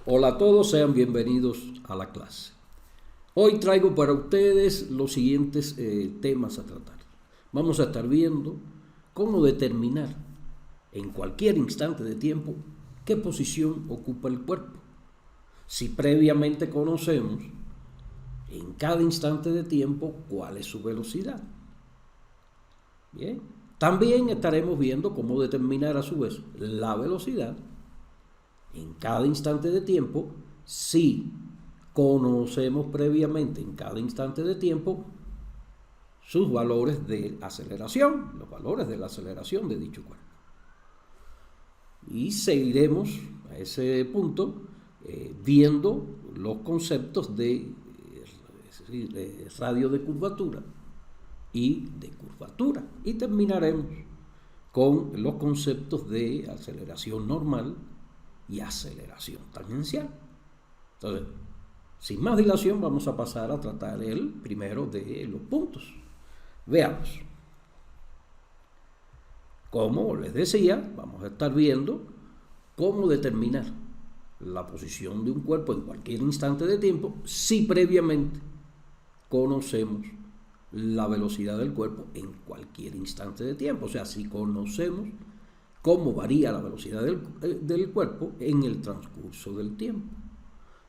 Hola a todos, sean bienvenidos a la clase. Hoy traigo para ustedes los siguientes temas a tratar. Vamos a estar viendo cómo determinar en cualquier instante de tiempo qué posición ocupa el cuerpo. Si previamente conocemos en cada instante de tiempo cuál es su velocidad. Bien. También estaremos viendo cómo determinar a su vez la velocidad en cada instante de tiempo si conocemos previamente en cada instante de tiempo sus valores de aceleración, los valores de la aceleración de dicho cuerpo. Y seguiremos a ese punto viendo los conceptos de radio de curvatura y de curvatura. Y terminaremos con los conceptos de aceleración normal y aceleración tangencial. Entonces, sin más dilación, vamos a pasar a tratar el primero de los puntos. Veamos. Como les decía, vamos a estar viendo cómo determinar la posición de un cuerpo en cualquier instante de tiempo si previamente conocemos la velocidad del cuerpo en cualquier instante de tiempo. O sea, si conocemos cómo varía la velocidad del cuerpo en el transcurso del tiempo.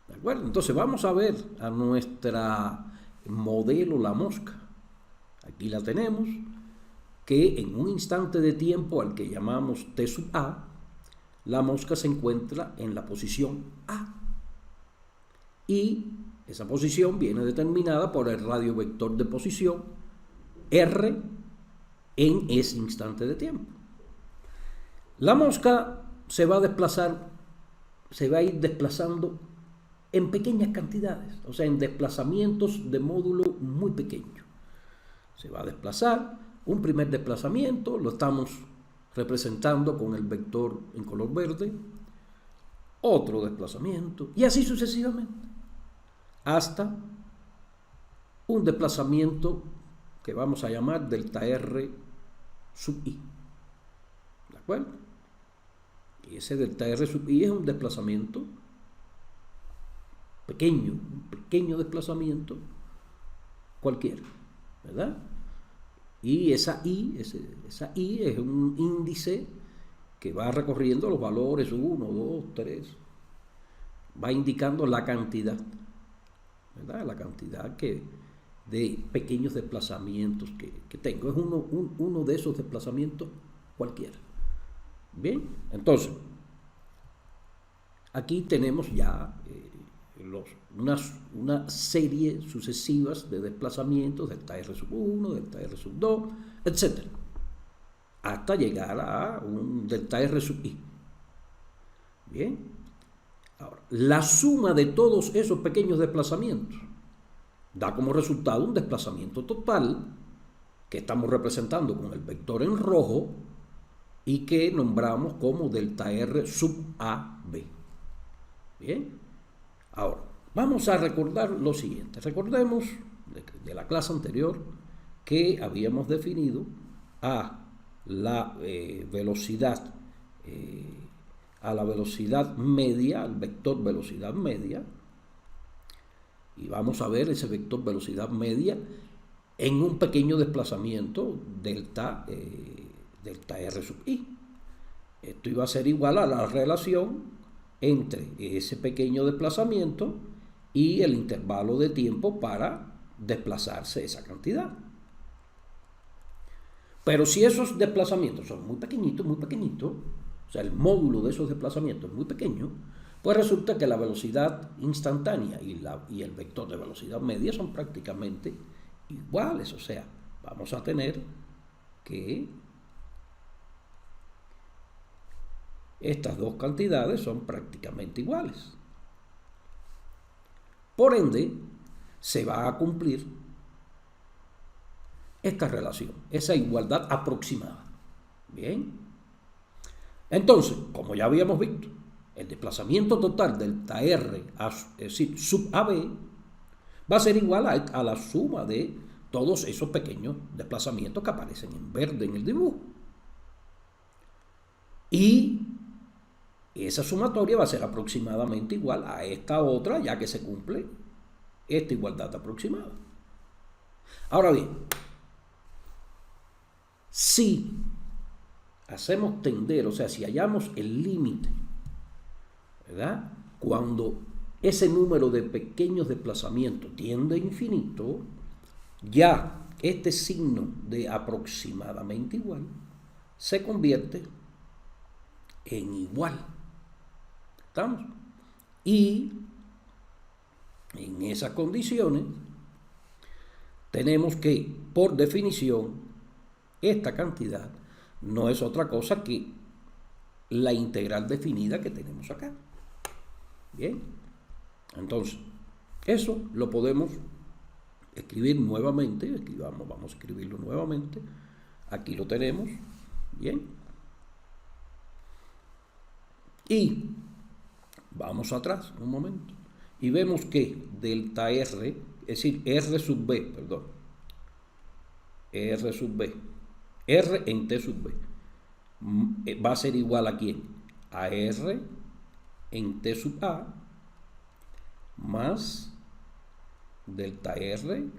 ¿De acuerdo? Entonces vamos a ver a nuestra modelo la mosca. Aquí la tenemos, que en un instante de tiempo al que llamamos T sub A, la mosca se encuentra en la posición A. Y esa posición viene determinada por el radio vector de posición R en ese instante de tiempo. La mosca se va a ir desplazando en pequeñas cantidades, o sea, en desplazamientos de módulo muy pequeños. Se va a desplazar, un primer desplazamiento lo estamos representando con el vector en color verde, otro desplazamiento, y así sucesivamente, hasta un desplazamiento que vamos a llamar delta R sub I. ¿De acuerdo? Y ese delta R sub I es un desplazamiento pequeño, un pequeño desplazamiento cualquiera, ¿verdad? Y esa I es un índice que va recorriendo los valores 1, 2, 3, va indicando la cantidad, ¿verdad? La cantidad de pequeños desplazamientos que tengo. Es uno de esos desplazamientos cualquiera. Bien, entonces, aquí tenemos ya una serie sucesivas de desplazamientos, delta R sub 1, delta R sub 2, etc. Hasta llegar a un delta R sub I. Bien. Ahora, la suma de todos esos pequeños desplazamientos da como resultado un desplazamiento total que estamos representando con el vector en rojo y que nombramos como delta R sub AB. Bien. Ahora, vamos a recordar lo siguiente. Recordemos de la clase anterior que habíamos definido a la velocidad media, al vector velocidad media, y vamos a ver ese vector velocidad media en un pequeño desplazamiento delta R sub I. Esto iba a ser igual a la relación entre ese pequeño desplazamiento y el intervalo de tiempo para desplazarse esa cantidad. Pero si esos desplazamientos son muy pequeñitos, o sea, el módulo de esos desplazamientos es muy pequeño, pues resulta que la velocidad instantánea y el vector de velocidad media son prácticamente iguales. O sea, vamos a tener que estas dos cantidades son prácticamente iguales. Por ende, se va a cumplir esta relación, esa igualdad aproximada. Bien. Entonces, como ya habíamos visto, el desplazamiento total delta R sub AB va a ser igual a la suma de todos esos pequeños desplazamientos que aparecen en verde en el dibujo. Y esa sumatoria va a ser aproximadamente igual a esta otra, ya que se cumple esta igualdad aproximada. Ahora bien, si hacemos tender, o sea, si hallamos el límite, ¿verdad? Cuando ese número de pequeños desplazamientos tiende a infinito, ya este signo de aproximadamente igual se convierte en igual. ¿Estamos? Y en esas condiciones tenemos que, por definición, esta cantidad no es otra cosa que la integral definida que tenemos acá. Bien, entonces, eso lo podemos escribir nuevamente. Vamos a escribirlo nuevamente. Aquí lo tenemos. Bien. Y vamos atrás un momento. Y vemos que delta R, es decir, R sub B, perdón. R sub B. R en T sub B. Va a ser igual a ¿quién? A R en T sub A más delta R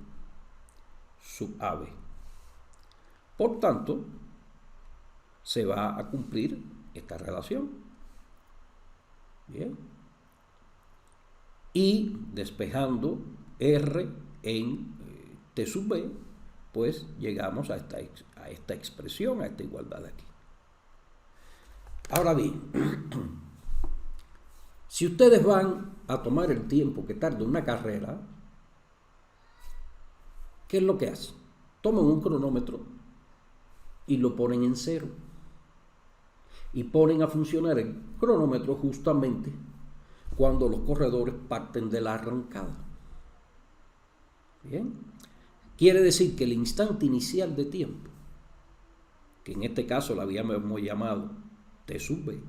sub AB. Por tanto, se va a cumplir esta relación. Bien. Y despejando R en T sub B, pues llegamos a esta expresión, a esta igualdad de aquí. Ahora bien, si ustedes van a tomar el tiempo que tarda una carrera, ¿qué es lo que hacen? Toman un cronómetro y lo ponen en 0. Y ponen a funcionar el cronómetro justamente cuando los corredores parten de la arrancada. Bien. Quiere decir que el instante inicial de tiempo, que en este caso lo habíamos llamado T sub B,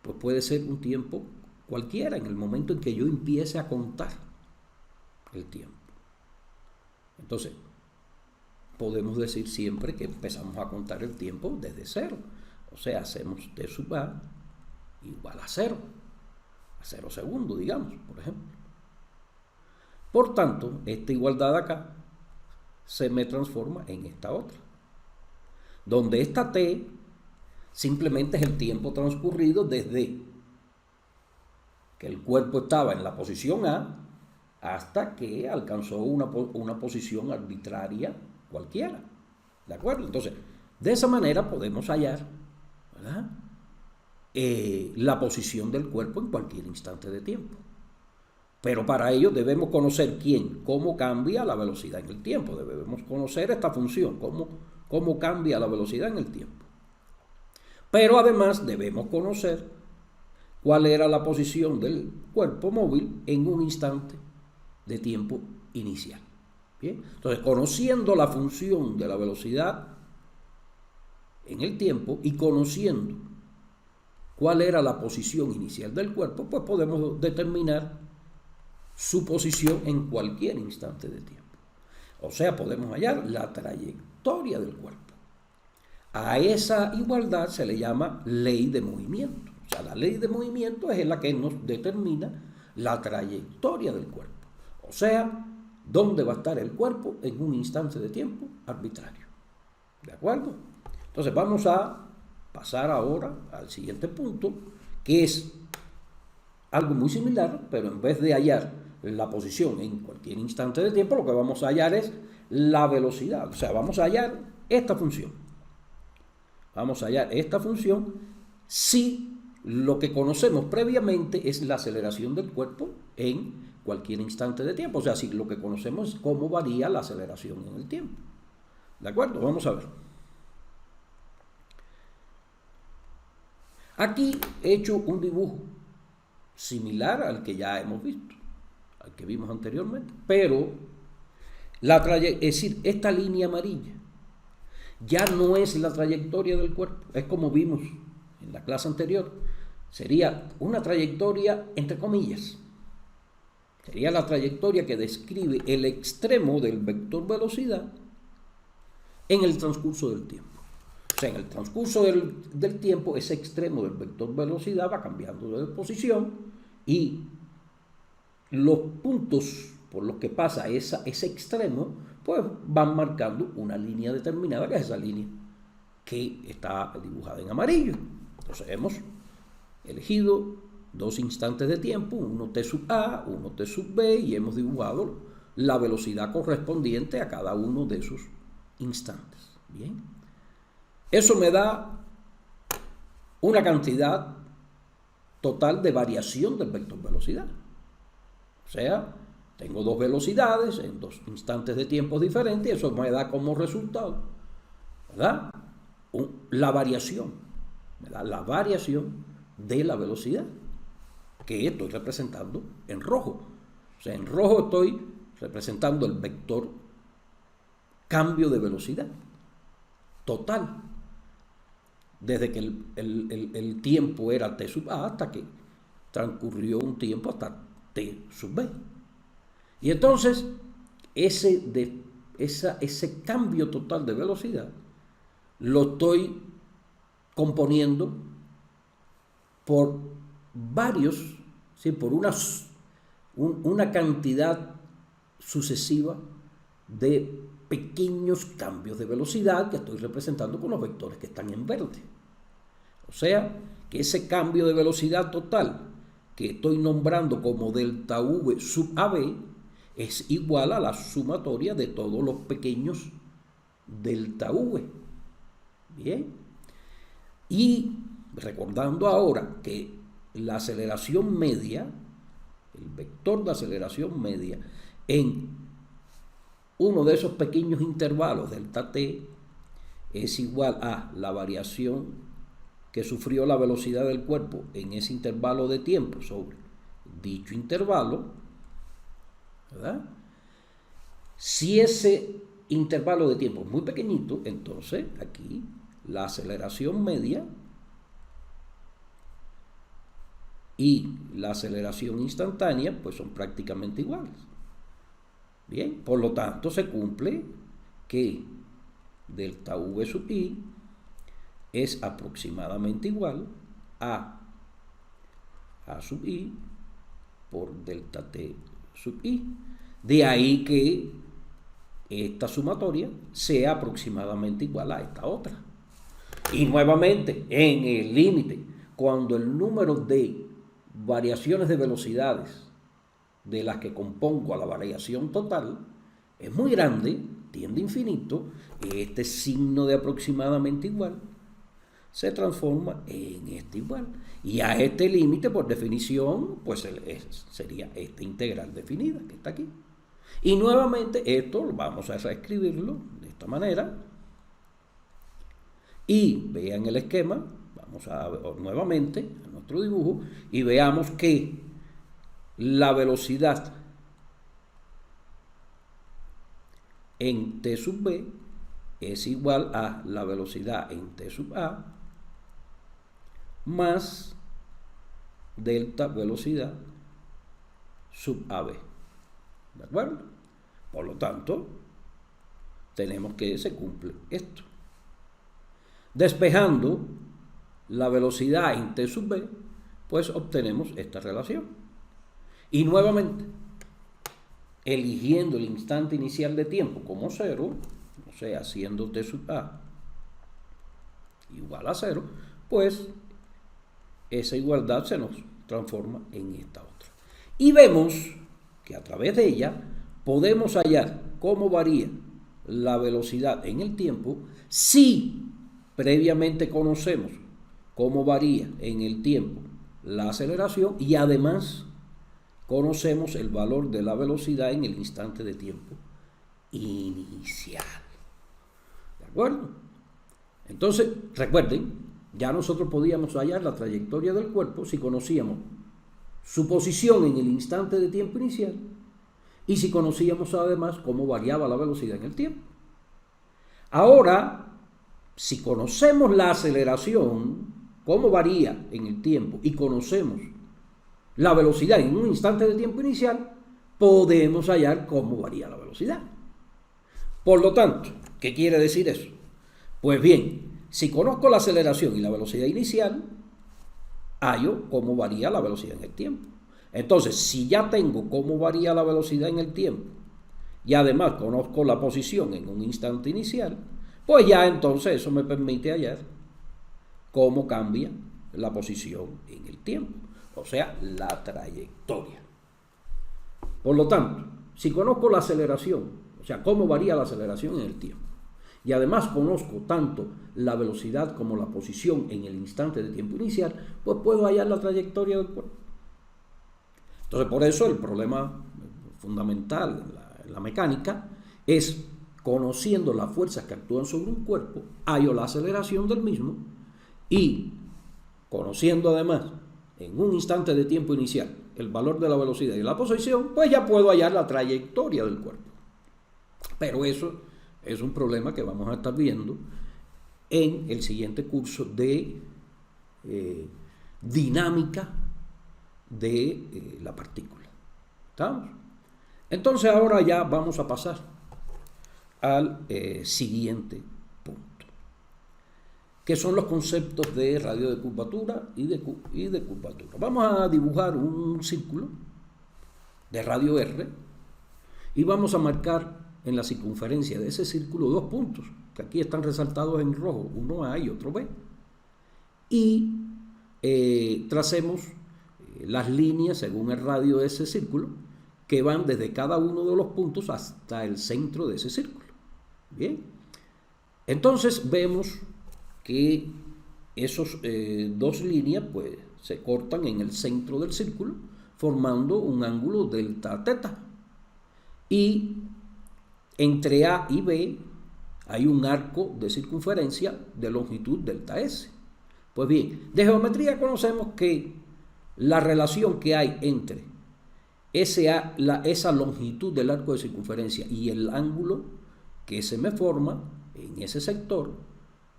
pues puede ser un tiempo cualquiera en el momento en que yo empiece a contar el tiempo. Entonces, podemos decir siempre que empezamos a contar el tiempo desde 0. O sea, hacemos T sub A igual a 0. A 0 segundos, digamos, por ejemplo. Por tanto, esta igualdad acá se me transforma en esta otra, donde esta T simplemente es el tiempo transcurrido desde que el cuerpo estaba en la posición A hasta que alcanzó una posición arbitraria cualquiera. ¿De acuerdo? Entonces, de esa manera podemos hallar, ¿verdad?, la posición del cuerpo en cualquier instante de tiempo. Pero para ello debemos conocer cómo cambia la velocidad en el tiempo. Debemos conocer esta función, cómo cambia la velocidad en el tiempo. Pero además debemos conocer cuál era la posición del cuerpo móvil en un instante de tiempo inicial. ¿Bien? Entonces, conociendo la función de la velocidad en el tiempo y conociendo cuál era la posición inicial del cuerpo, pues podemos determinar su posición en cualquier instante de tiempo. O sea, podemos hallar la trayectoria del cuerpo. A esa igualdad se le llama ley de movimiento. O sea, la ley de movimiento es la que nos determina la trayectoria del cuerpo. O sea, dónde va a estar el cuerpo en un instante de tiempo arbitrario. ¿De acuerdo? Entonces vamos a pasar ahora al siguiente punto, que es algo muy similar, pero en vez de hallar la posición en cualquier instante de tiempo, lo que vamos a hallar es la velocidad. O sea, vamos a hallar esta función. Vamos a hallar esta función si lo que conocemos previamente es la aceleración del cuerpo en cualquier instante de tiempo. O sea, si lo que conocemos es cómo varía la aceleración en el tiempo. ¿De acuerdo? Vamos a ver. Aquí he hecho un dibujo similar al que ya hemos visto, al que vimos anteriormente, pero es decir, esta línea amarilla ya no es la trayectoria del cuerpo, es como vimos en la clase anterior, sería una trayectoria entre comillas, sería la trayectoria que describe el extremo del vector velocidad en el transcurso del tiempo. O sea, en el transcurso del tiempo, ese extremo del vector velocidad va cambiando de posición y los puntos por los que pasa ese extremo, pues van marcando una línea determinada, que es esa línea que está dibujada en amarillo. Entonces hemos elegido dos instantes de tiempo, uno t sub a, uno t sub b, y hemos dibujado la velocidad correspondiente a cada uno de esos instantes. Bien, eso me da una cantidad total de variación del vector velocidad. O sea, tengo dos velocidades en dos instantes de tiempo diferentes, y eso me da como resultado, ¿verdad?, la variación, ¿verdad?, la variación de la velocidad, que estoy representando en rojo. O sea, en rojo estoy representando el vector cambio de velocidad total, desde que el tiempo era t sub a hasta que transcurrió un tiempo hasta t sub b. Y entonces ese cambio total de velocidad lo estoy componiendo por varios, ¿sí?, por una cantidad sucesiva de pequeños cambios de velocidad que estoy representando con los vectores que están en verde. O sea, que ese cambio de velocidad total que estoy nombrando como delta v sub AB es igual a la sumatoria de todos los pequeños delta v. Bien. Y recordando ahora que la aceleración media, el vector de aceleración media en uno de esos pequeños intervalos delta t es igual a la variación que sufrió la velocidad del cuerpo en ese intervalo de tiempo sobre dicho intervalo, ¿verdad? Si ese intervalo de tiempo es muy pequeñito, entonces aquí la aceleración media y la aceleración instantánea pues son prácticamente iguales. Bien, por lo tanto se cumple que delta v sub i es aproximadamente igual a sub i por delta t sub i. De ahí que esta sumatoria sea aproximadamente igual a esta otra. Y nuevamente, en el límite, cuando el número de variaciones de velocidades de las que compongo a la variación total es muy grande, tiende a infinito, este signo de aproximadamente igual se transforma en este igual. Y a este límite, por definición, pues sería esta integral definida que está aquí. Y nuevamente esto vamos a reescribirlo de esta manera. Y vean el esquema, vamos a ver nuevamente a nuestro dibujo y veamos que la velocidad en t sub b es igual a la velocidad en t sub a más delta velocidad sub AB. ¿De acuerdo? Por lo tanto, tenemos que se cumple esto. Despejando la velocidad en t sub b, pues obtenemos esta relación. Y nuevamente, eligiendo el instante inicial de tiempo como 0, o sea, haciendo t sub a igual a 0, pues esa igualdad se nos transforma en esta otra. Y vemos que a través de ella podemos hallar cómo varía la velocidad en el tiempo si previamente conocemos cómo varía en el tiempo la aceleración y además conocemos el valor de la velocidad en el instante de tiempo inicial. ¿De acuerdo? Entonces, recuerden, ya nosotros podíamos hallar la trayectoria del cuerpo si conocíamos su posición en el instante de tiempo inicial y si conocíamos además cómo variaba la velocidad en el tiempo. Ahora, si conocemos la aceleración, cómo varía en el tiempo, y conocemos la velocidad en un instante de tiempo inicial, podemos hallar cómo varía la velocidad. Por lo tanto, ¿qué quiere decir eso? Pues bien, si conozco la aceleración y la velocidad inicial, hallo cómo varía la velocidad en el tiempo. Entonces, si ya tengo cómo varía la velocidad en el tiempo y además conozco la posición en un instante inicial, pues ya entonces eso me permite hallar cómo cambia la posición en el tiempo, o sea, la trayectoria. Por lo tanto, si conozco la aceleración, o sea, cómo varía la aceleración en el tiempo, y además conozco tanto la velocidad como la posición en el instante de tiempo inicial, pues puedo hallar la trayectoria del cuerpo. Entonces, por eso el problema fundamental en la mecánica es, conociendo las fuerzas que actúan sobre un cuerpo, hallo la aceleración del mismo, y conociendo además en un instante de tiempo inicial el valor de la velocidad y la posición, pues ya puedo hallar la trayectoria del cuerpo. Pero eso es un problema que vamos a estar viendo en el siguiente curso de dinámica de la partícula. ¿Estamos? Entonces ahora ya vamos a pasar al siguiente punto, que son los conceptos de radio de curvatura y de curvatura. Vamos a dibujar un círculo de radio R y vamos a marcar en la circunferencia de ese círculo dos puntos, que aquí están resaltados en rojo, uno A y otro B. Y tracemos las líneas según el radio de ese círculo, que van desde cada uno de los puntos hasta el centro de ese círculo. Bien, entonces vemos que esos dos líneas pues se cortan en el centro del círculo, formando un ángulo delta teta, y entre A y B hay un arco de circunferencia de longitud delta S. Pues bien, de geometría conocemos que la relación que hay entre esa longitud del arco de circunferencia y el ángulo que se me forma en ese sector,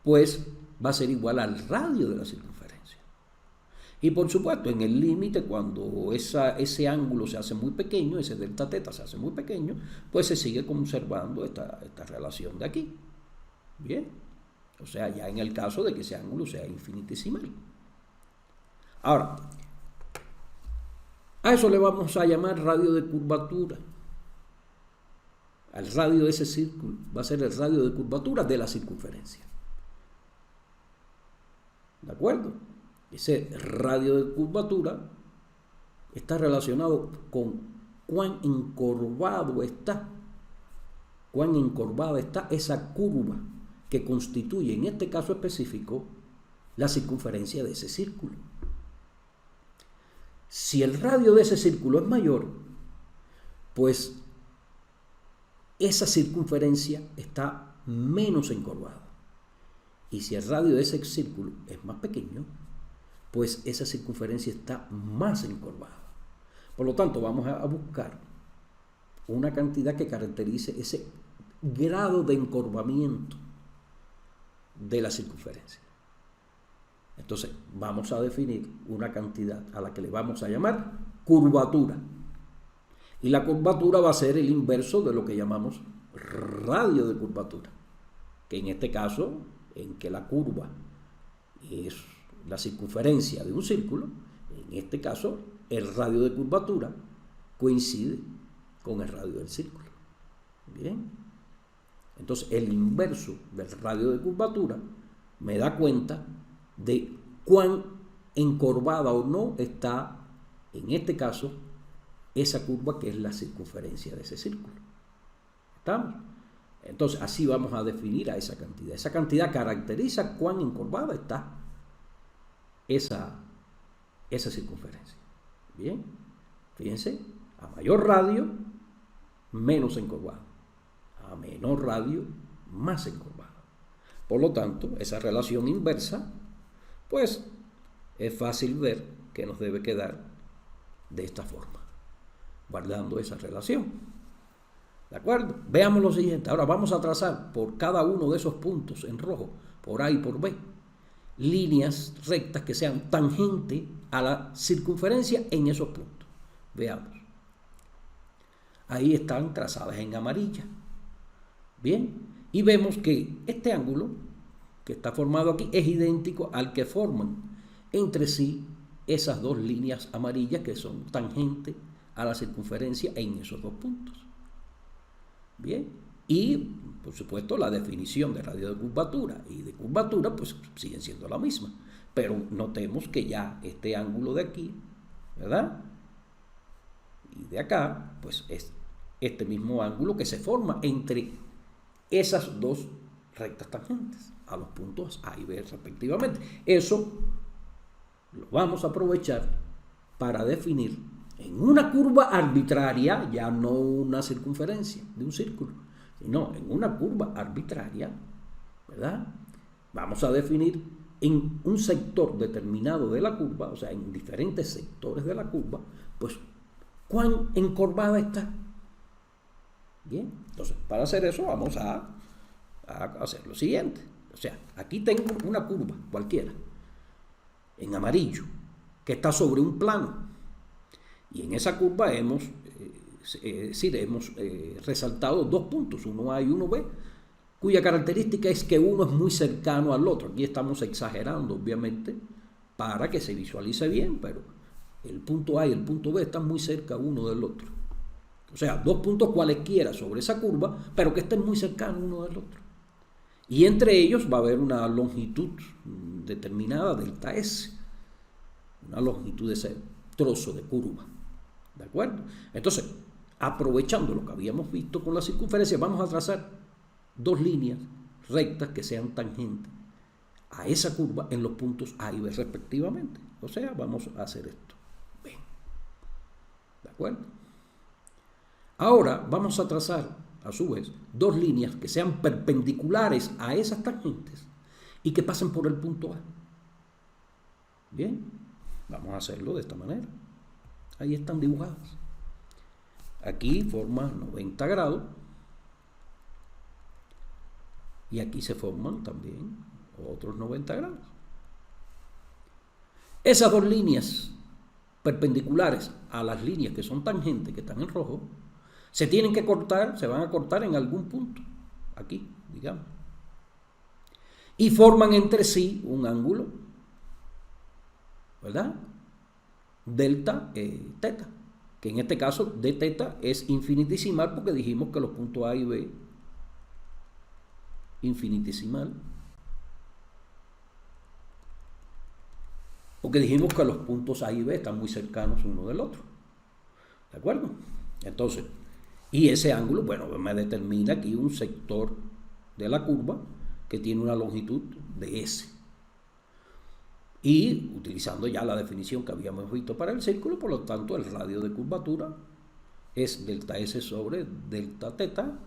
pues va a ser igual al radio de la circunferencia. Y por supuesto, en el límite, cuando ese ángulo se hace muy pequeño, ese delta teta se hace muy pequeño, pues se sigue conservando esta relación de aquí. Bien, o sea, ya en el caso de que ese ángulo sea infinitesimal. Ahora, a eso le vamos a llamar radio de curvatura. Al radio de ese círculo va a ser el radio de curvatura de la circunferencia. ¿De acuerdo? Ese radio de curvatura está relacionado con cuán encorvada está esa curva que constituye, en este caso específico, la circunferencia de ese círculo. Si el radio de ese círculo es mayor, pues esa circunferencia está menos encorvada. Y si el radio de ese círculo es más pequeño, pues esa circunferencia está más encorvada. Por lo tanto, vamos a buscar una cantidad que caracterice ese grado de encorvamiento de la circunferencia. Entonces, vamos a definir una cantidad a la que le vamos a llamar curvatura. Y la curvatura va a ser el inverso de lo que llamamos radio de curvatura, que en este caso, en que la curva es la circunferencia de un círculo, en este caso el radio de curvatura coincide con el radio del círculo. Bien, entonces el inverso del radio de curvatura me da cuenta de cuán encorvada o no está, en este caso, esa curva que es la circunferencia de ese círculo. ¿Estamos? Entonces así vamos a definir a esa cantidad. Esa cantidad caracteriza cuán encorvada está esa circunferencia. Bien, fíjense, a mayor radio, menos encorvado. A menor radio, más encorvado. Por lo tanto, esa relación inversa, pues es fácil ver que nos debe quedar de esta forma, guardando esa relación. ¿De acuerdo? Veamos lo siguiente. Ahora vamos a trazar por cada uno de esos puntos en rojo, por A y por B, líneas rectas que sean tangentes a la circunferencia en esos puntos. Veamos. Ahí están trazadas en amarilla. Bien. Y vemos que este ángulo que está formado aquí es idéntico al que forman entre sí esas dos líneas amarillas que son tangentes a la circunferencia en esos dos puntos. Bien, y por supuesto la definición de radio de curvatura y de curvatura pues siguen siendo la misma, pero notemos que ya este ángulo de aquí, ¿verdad? Y de acá, pues es este mismo ángulo que se forma entre esas dos rectas tangentes a los puntos A y B respectivamente. Eso lo vamos a aprovechar para definir en una curva arbitraria, ya no una circunferencia de un círculo, sino en una curva arbitraria, ¿verdad? Vamos a definir en un sector determinado de la curva, o sea, en diferentes sectores de la curva, pues cuán encorvada está. Bien, entonces para hacer eso vamos a hacer lo siguiente. O sea, aquí tengo una curva cualquiera, en amarillo, que está sobre un plano. Y en esa curva hemos resaltado dos puntos, uno A y uno B, cuya característica es que uno es muy cercano al otro. Aquí estamos exagerando, obviamente, para que se visualice bien, pero el punto A y el punto B están muy cerca uno del otro. O sea, dos puntos cualesquiera sobre esa curva, pero que estén muy cercanos uno del otro. Y entre ellos va a haber una longitud determinada, delta S, una longitud de ese trozo de curva. ¿De acuerdo? Entonces, aprovechando lo que habíamos visto con la circunferencia, vamos a trazar dos líneas rectas que sean tangentes a esa curva en los puntos A y B respectivamente. O sea, vamos a hacer esto. Bien. ¿De acuerdo? Ahora vamos a trazar, a su vez, dos líneas que sean perpendiculares a esas tangentes y que pasen por el punto A. Bien, vamos a hacerlo de esta manera. Ahí están dibujadas. Aquí forma 90 grados y aquí se forman también otros 90 grados. Esas dos líneas perpendiculares a las líneas que son tangentes, que están en rojo, se tienen que cortar, se van a cortar en algún punto, aquí, digamos, y forman entre sí un ángulo, ¿verdad? Delta teta, que en este caso de teta es infinitesimal porque dijimos que los puntos A y B, infinitesimal, porque dijimos que los puntos A y B están muy cercanos uno del otro, ¿de acuerdo? Entonces, y ese ángulo, bueno, me determina aquí un sector de la curva que tiene una longitud de S. Y utilizando ya la definición que habíamos visto para el círculo, por lo tanto el radio de curvatura es delta S sobre delta teta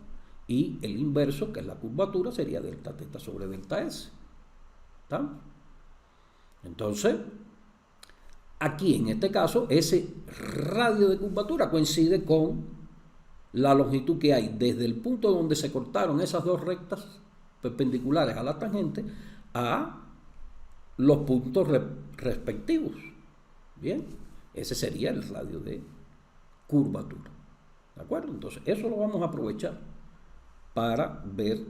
y el inverso, que es la curvatura, sería delta teta sobre delta S. ¿Está? Entonces, aquí en este caso, ese radio de curvatura coincide con la longitud que hay desde el punto donde se cortaron esas dos rectas perpendiculares a la tangente a los puntos respectivos. Bien, ese sería el radio de curvatura. ¿De acuerdo? Entonces, eso lo vamos a aprovechar para ver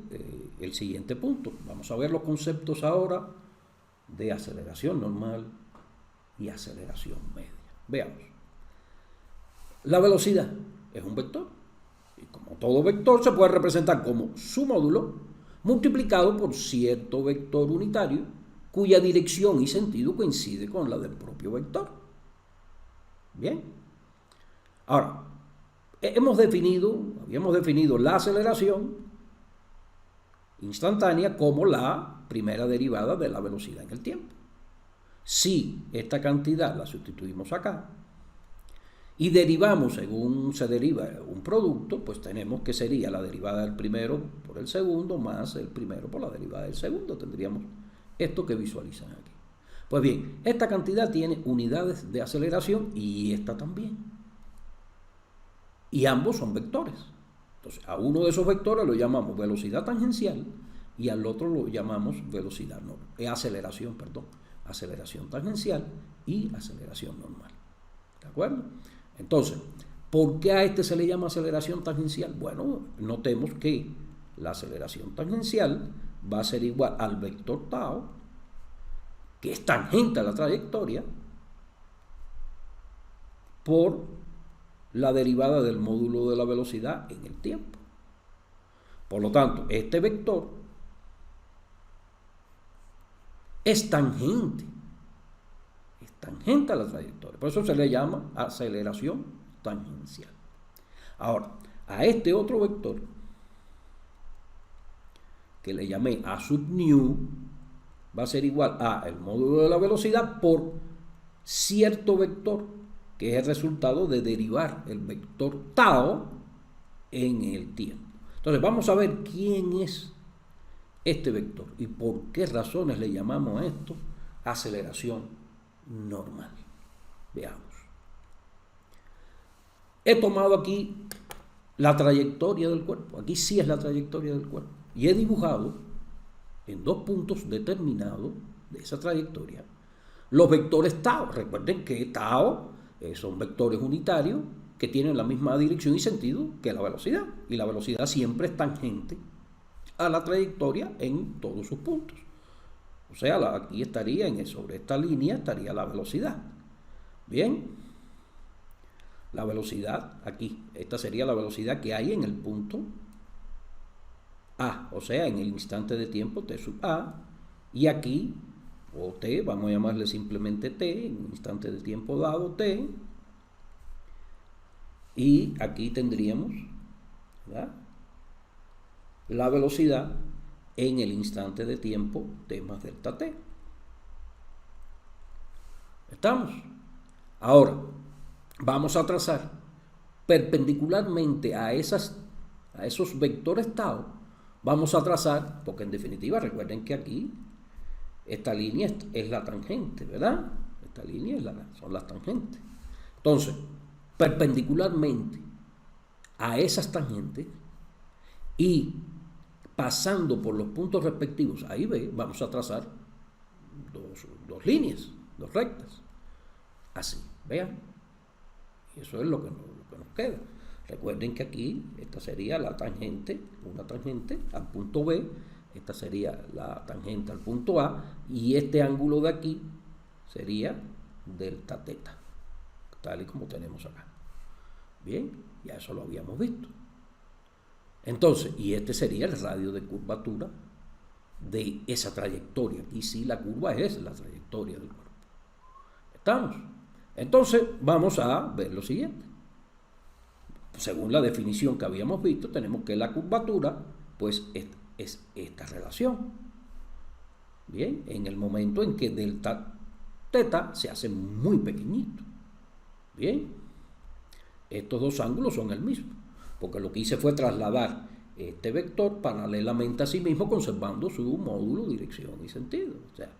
el siguiente punto. Vamos a ver los conceptos ahora de aceleración normal y aceleración media. Veamos. La velocidad es un vector. Y como todo vector se puede representar como su módulo multiplicado por cierto vector unitario cuya dirección y sentido coincide con la del propio vector. Bien. Ahora, habíamos definido la aceleración instantánea como la primera derivada de la velocidad en el tiempo. Si esta cantidad la sustituimos acá y derivamos según se deriva un producto, pues tenemos que sería la derivada del primero por el segundo más el primero por la derivada del segundo. Tendríamos esto que visualizan aquí. Pues bien, esta cantidad tiene unidades de aceleración y esta también. Y ambos son vectores. Entonces, a uno de esos vectores lo llamamos velocidad tangencial y al otro lo llamamos aceleración tangencial y aceleración normal. ¿De acuerdo? Entonces, ¿por qué a este se le llama aceleración tangencial? Bueno, notemos que la aceleración tangencial va a ser igual al vector tau, que es tangente a la trayectoria, por la derivada del módulo de la velocidad en el tiempo. Por lo tanto, este vector es tangente a la trayectoria. Por eso se le llama aceleración tangencial. Ahora, a este otro vector, que le llamé A sub nu, va a ser igual a el módulo de la velocidad por cierto vector, que es el resultado de derivar el vector tau en el tiempo. Entonces vamos a ver quién es este vector y por qué razones le llamamos a esto aceleración normal. Veamos. He tomado aquí la trayectoria del cuerpo. Aquí sí es la trayectoria del cuerpo. Y he dibujado en dos puntos determinados de esa trayectoria los vectores tau. Recuerden que tau son vectores unitarios que tienen la misma dirección y sentido que la velocidad. Y la velocidad siempre es tangente a la trayectoria en todos sus puntos. O sea, aquí estaría, sobre esta línea estaría la velocidad. Bien. La velocidad aquí. Esta sería la velocidad que hay en el punto A. O sea, en el instante de tiempo t sub A. Y aquí, o t, vamos a llamarle simplemente t, en un instante de tiempo dado t. Y aquí tendríamos, ¿verdad?, la velocidad en el instante de tiempo t más delta t. ¿Estamos? Ahora, vamos a trazar perpendicularmente a esos vectores tau. Vamos a trazar, porque en definitiva recuerden que aquí esta línea es la tangente, ¿verdad? Esta línea son las tangentes. Entonces, perpendicularmente a esas tangentes y pasando por los puntos respectivos A y B, vamos a trazar dos líneas, dos rectas. Así, vean. Y eso es lo que nos queda. Recuerden que aquí esta sería la tangente, una tangente al punto B, esta sería la tangente al punto A, y este ángulo de aquí sería delta teta, tal y como tenemos acá. Bien, ya eso lo habíamos visto. Entonces, y este sería el radio de curvatura de esa trayectoria. Aquí sí la curva es la trayectoria del cuerpo. ¿Estamos? Entonces, vamos a ver lo siguiente. Según la definición que habíamos visto, tenemos que la curvatura, pues, es esta relación. Bien, en el momento en que delta teta se hace muy pequeñito. Bien, estos dos ángulos son el mismo, porque lo que hice fue trasladar este vector paralelamente a sí mismo, conservando su módulo, dirección y sentido. O sea,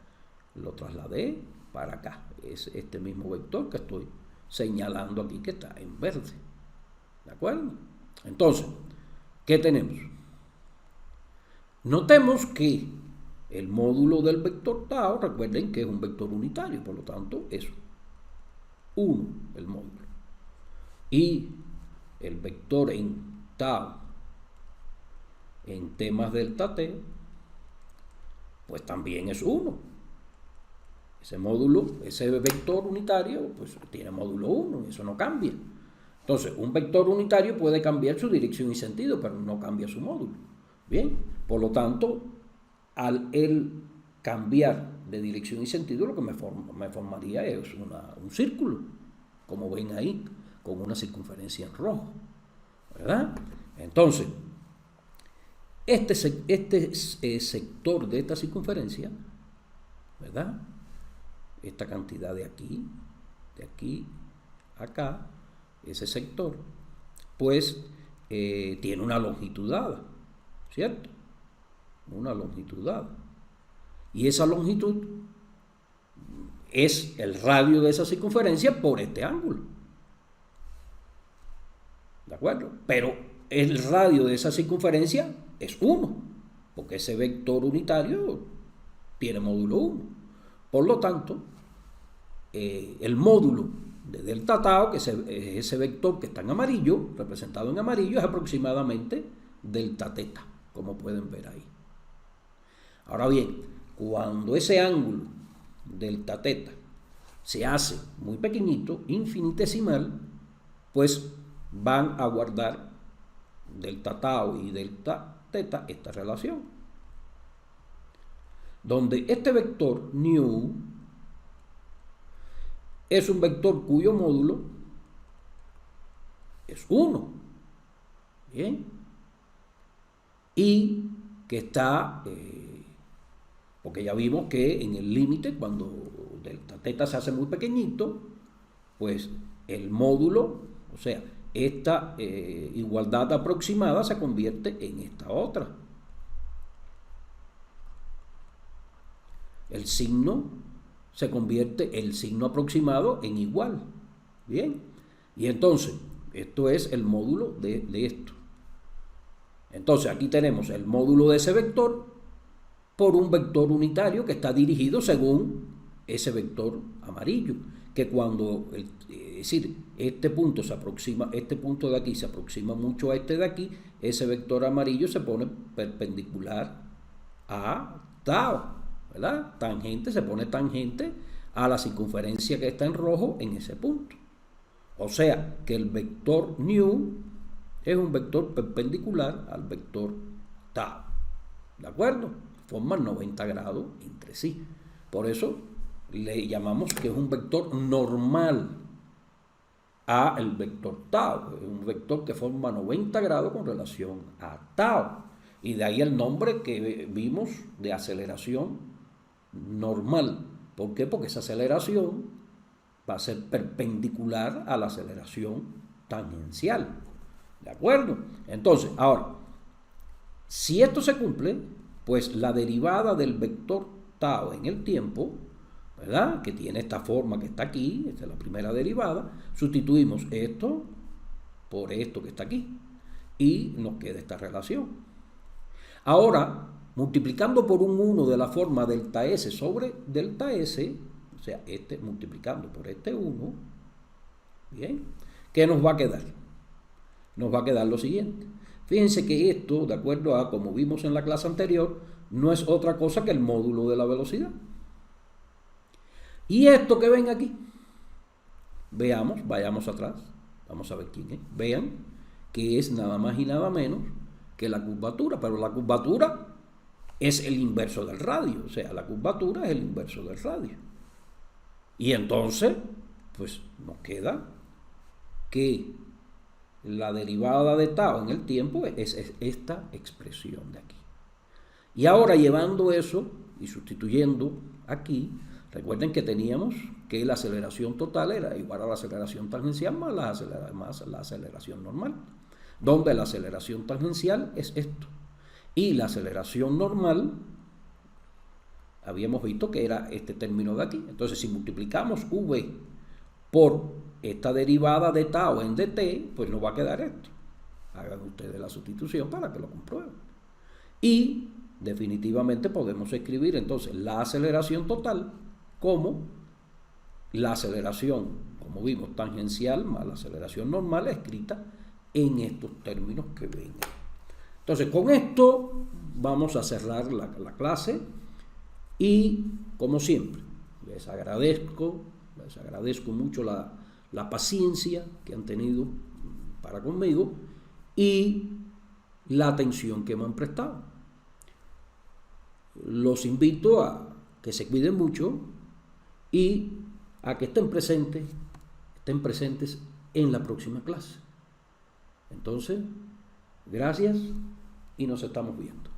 lo trasladé para acá. Es este mismo vector que estoy señalando aquí, que está en verde. ¿De acuerdo? Entonces, ¿qué tenemos? Notemos que el módulo del vector tau, recuerden que es un vector unitario, por lo tanto es 1 el módulo. Y el vector en tau en t más delta t, pues también es 1. Ese módulo, ese vector unitario, pues tiene módulo 1, eso no cambia. Entonces, un vector unitario puede cambiar su dirección y sentido, pero no cambia su módulo. Bien, por lo tanto, al él cambiar de dirección y sentido, lo que me formaría es un círculo, como ven ahí, con una circunferencia en rojo, ¿verdad? Entonces, este sector de esta circunferencia, ¿verdad?, esta cantidad de aquí a acá, ese sector, pues tiene una longitud dada, ¿cierto? Una longitud dada. Y esa longitud es el radio de esa circunferencia por este ángulo. ¿De acuerdo? Pero el radio de esa circunferencia es 1, porque ese vector unitario tiene módulo 1. Por lo tanto, el módulo de delta tau, que es ese vector que está en amarillo, representado en amarillo, es aproximadamente delta teta, como pueden ver ahí. Ahora bien, cuando ese ángulo delta teta se hace muy pequeñito, infinitesimal, pues van a guardar delta tau y delta teta esta relación, donde este vector nu es un vector cuyo módulo es 1, ¿bien? Y que está, porque ya vimos que en el límite, cuando delta teta se hace muy pequeñito, pues el módulo, o sea, esta igualdad aproximada se convierte en esta otra. El signo se convierte el signo aproximado en igual. Bien. Y entonces, esto es el módulo de esto. Entonces, aquí tenemos el módulo de ese vector por un vector unitario que está dirigido según ese vector amarillo. Que cuando, es decir, este punto se aproxima, este punto de aquí se aproxima mucho a este de aquí, ese vector amarillo se pone perpendicular a tau, ¿verdad? Tangente, se pone tangente a la circunferencia que está en rojo en ese punto. O sea, que el vector nu es un vector perpendicular al vector tau. ¿De acuerdo? Forman 90 grados entre sí. Por eso le llamamos que es un vector normal a el vector tau. Es un vector que forma 90 grados con relación a tau. Y de ahí el nombre que vimos de aceleración normal. ¿Por qué? Porque esa aceleración va a ser perpendicular a la aceleración tangencial. ¿De acuerdo? Entonces, ahora, si esto se cumple, pues la derivada del vector tau en el tiempo, ¿verdad? Que tiene esta forma que está aquí, esta es la primera derivada, sustituimos esto por esto que está aquí y nos queda esta relación. Ahora, multiplicando por un 1 de la forma delta S sobre delta S, o sea, este multiplicando por este 1, ¿bien? ¿Qué nos va a quedar? Nos va a quedar lo siguiente. Fíjense que esto, de acuerdo a como vimos en la clase anterior, no es otra cosa que el módulo de la velocidad. Y esto que ven aquí, veamos, vayamos atrás, vamos a ver quién es. Vean que es nada más y nada menos que la curvatura, pero la curvatura es el inverso del radio, o sea, la curvatura es el inverso del radio. Y entonces, pues nos queda que la derivada de tau en el tiempo es esta expresión de aquí. Y ahora llevando eso y sustituyendo aquí, recuerden que teníamos que la aceleración total era igual a la aceleración tangencial más la aceleración normal, donde la aceleración tangencial es esto. Y la aceleración normal, habíamos visto que era este término de aquí. Entonces, si multiplicamos v por esta derivada de tau en dt, pues nos va a quedar esto. Hagan ustedes la sustitución para que lo comprueben. Y definitivamente podemos escribir entonces la aceleración total como la aceleración, como vimos, tangencial más la aceleración normal escrita en estos términos que ven. Entonces, con esto vamos a cerrar la clase y, como siempre, les agradezco mucho la paciencia que han tenido para conmigo y la atención que me han prestado. Los invito a que se cuiden mucho y a que estén presentes en la próxima clase. Entonces, gracias y nos estamos viendo.